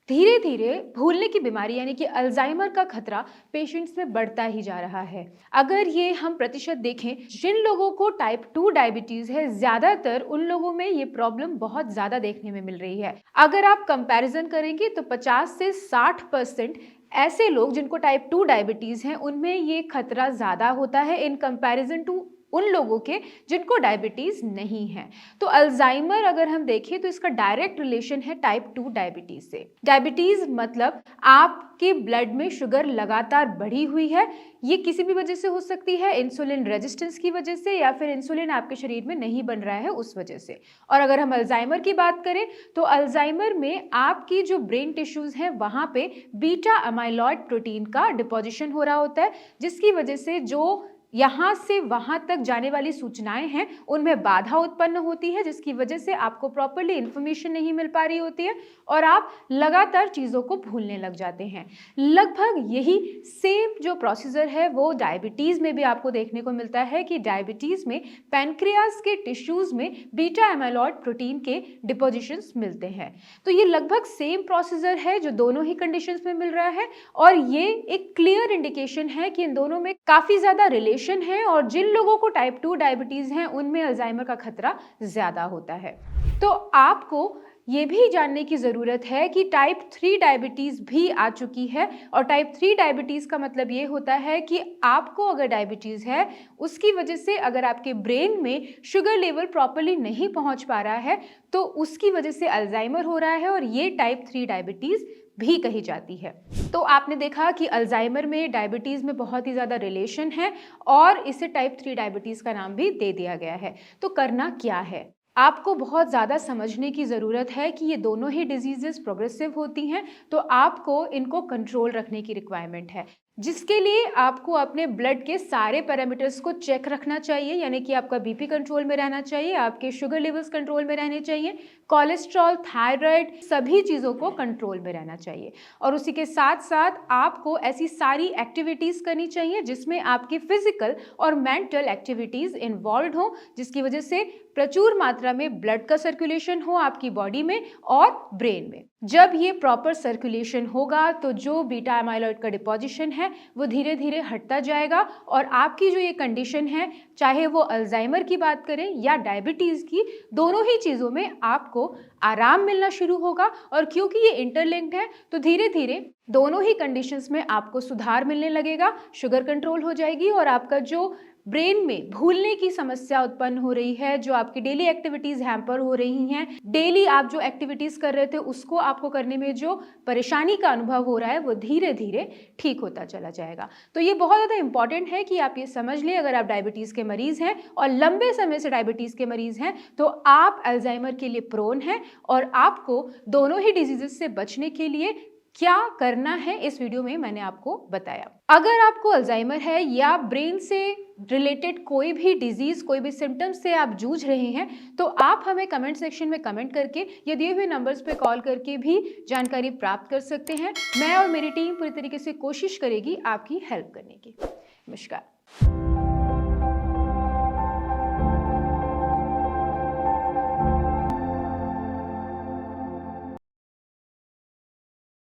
धीरे धीरे भूलने की बीमारी यानी कि अल्जाइमर का खतरा पेशेंट्स में बढ़ता ही जा रहा है। अगर ये हम प्रतिशत देखें, जिन लोगों को टाइप 2 डायबिटीज है, ज्यादातर उन लोगों में ये प्रॉब्लम बहुत ज्यादा देखने में मिल रही है। अगर आप कंपैरिजन करेंगे तो 50 से 60% ऐसे लोग जिनको टाइप 2 डायबिटीज है, उनमें ये खतरा ज्यादा होता है इन कंपैरिजन टू उन लोगों के जिनको डायबिटीज नहीं है। तो अल्जाइमर अगर हम देखें तो इसका डायरेक्ट रिलेशन है टाइप 2 डायबिटीज से। डायबिटीज मतलब आपके ब्लड में शुगर लगातार बढ़ी हुई है। ये किसी भी वजह से हो सकती है, इंसुलिन रेजिस्टेंस की वजह से या फिर इंसुलिन आपके शरीर में नहीं बन रहा है उस वजह से। और अगर हम अल्जाइमर की बात करें तो अल्जाइमर में आपकी जो ब्रेन टिश्यूज हैं वहां पे बीटा अमाइलॉइड प्रोटीन का डिपोजिशन हो रहा होता है, जिसकी वजह से जो यहाँ से वहां तक जाने वाली सूचनाएं हैं उनमें बाधा उत्पन्न होती है, जिसकी वजह से आपको प्रॉपरली इंफॉर्मेशन नहीं मिल पा रही होती है और आप लगातार चीजों को भूलने लग जाते हैं। लगभग यही सेम जो प्रोसीजर है वो डायबिटीज में भी आपको देखने को मिलता है कि डायबिटीज में पैनक्रियाज के टिश्यूज में बीटा एमाइलॉइड प्रोटीन के डिपोजिशंस मिलते हैं। तो ये लगभग सेम प्रोसीजर है जो दोनों ही कंडीशंस में मिल रहा है और ये एक क्लियर इंडिकेशन है कि इन दोनों में काफी ज्यादा रिलेशन है और जिन लोगों को टाइप 2 डायबिटीज है उनमें अल्जाइमर का खतरा ज्यादा होता है। तो आपको ये भी जानने की जरूरत है कि टाइप 3 डायबिटीज भी आ चुकी है और टाइप 3 डायबिटीज का मतलब ये होता है कि आपको अगर डायबिटीज है उसकी वजह से अगर आपके ब्रेन में शुगर लेवल प्रॉपरली नहीं पहुंच पा रहा है तो उसकी वजह से अल्जाइमर हो रहा है और ये टाइप 3 डायबिटीज भी कही जाती है। तो आपने देखा कि अल्जाइमर में डायबिटीज में बहुत ही ज्यादा रिलेशन है और इसे टाइप 3 डायबिटीज का नाम भी दे दिया गया है। तो करना क्या है? आपको बहुत ज़्यादा समझने की ज़रूरत है कि ये दोनों ही डिजीजेस प्रोग्रेसिव होती हैं, तो आपको इनको कंट्रोल रखने की रिक्वायरमेंट है, जिसके लिए आपको अपने ब्लड के सारे पैरामीटर्स को चेक रखना चाहिए, यानी कि आपका बीपी कंट्रोल में रहना चाहिए, आपके शुगर लेवल्स कंट्रोल में रहने चाहिए, कोलेस्ट्रॉल, थायराइड, सभी चीज़ों को कंट्रोल में रहना चाहिए। और उसी के साथ साथ आपको ऐसी सारी एक्टिविटीज़ करनी चाहिए जिसमें आपकी फिजिकल और मेंटल एक्टिविटीज़ इन्वॉल्व हो, जिसकी वजह से प्रचुर मात्रा में ब्लड का सर्कुलेशन हो आपकी बॉडी में और ब्रेन में। जब ये प्रॉपर सर्कुलेशन होगा तो जो बीटा एमाइलॉइड का डिपोजिशन है वो धीरे धीरे हटता जाएगा और आपकी जो ये कंडीशन है, चाहे वो अल्जाइमर की बात करें या डायबिटीज़ की, दोनों ही चीज़ों में आपको आराम मिलना शुरू होगा। और क्योंकि ये इंटरलिंक्ड है तो धीरे धीरे दोनों ही कंडीशंस में आपको सुधार मिलने लगेगा, शुगर कंट्रोल हो जाएगी और आपका जो ब्रेन में भूलने की समस्या उत्पन्न हो रही है, जो आपकी डेली एक्टिविटीज हैम्पर हो रही हैं, डेली आप जो एक्टिविटीज कर रहे थे उसको आपको करने में जो परेशानी का अनुभव हो रहा है वो धीरे धीरे ठीक होता चला जाएगा। तो ये बहुत ज़्यादा इंपॉर्टेंट है कि आप ये समझ लें, अगर आप डायबिटीज़ के मरीज़ हैं और लंबे समय से डायबिटीज़ के मरीज़ हैं तो आप अल्जाइमर के लिए प्रोन हैं और आपको दोनों ही डिजीजेस से बचने के लिए क्या करना है इस वीडियो में मैंने आपको बताया। अगर आपको अल्जाइमर है या ब्रेन से रिलेटेड कोई भी डिजीज, कोई भी सिम्टम्स से आप जूझ रहे हैं तो आप हमें कमेंट सेक्शन में कमेंट करके या दिए हुए नंबर्स पे कॉल करके भी जानकारी प्राप्त कर सकते हैं। मैं और मेरी टीम पूरी तरीके से कोशिश करेगी आपकी हेल्प करने की। नमस्कार।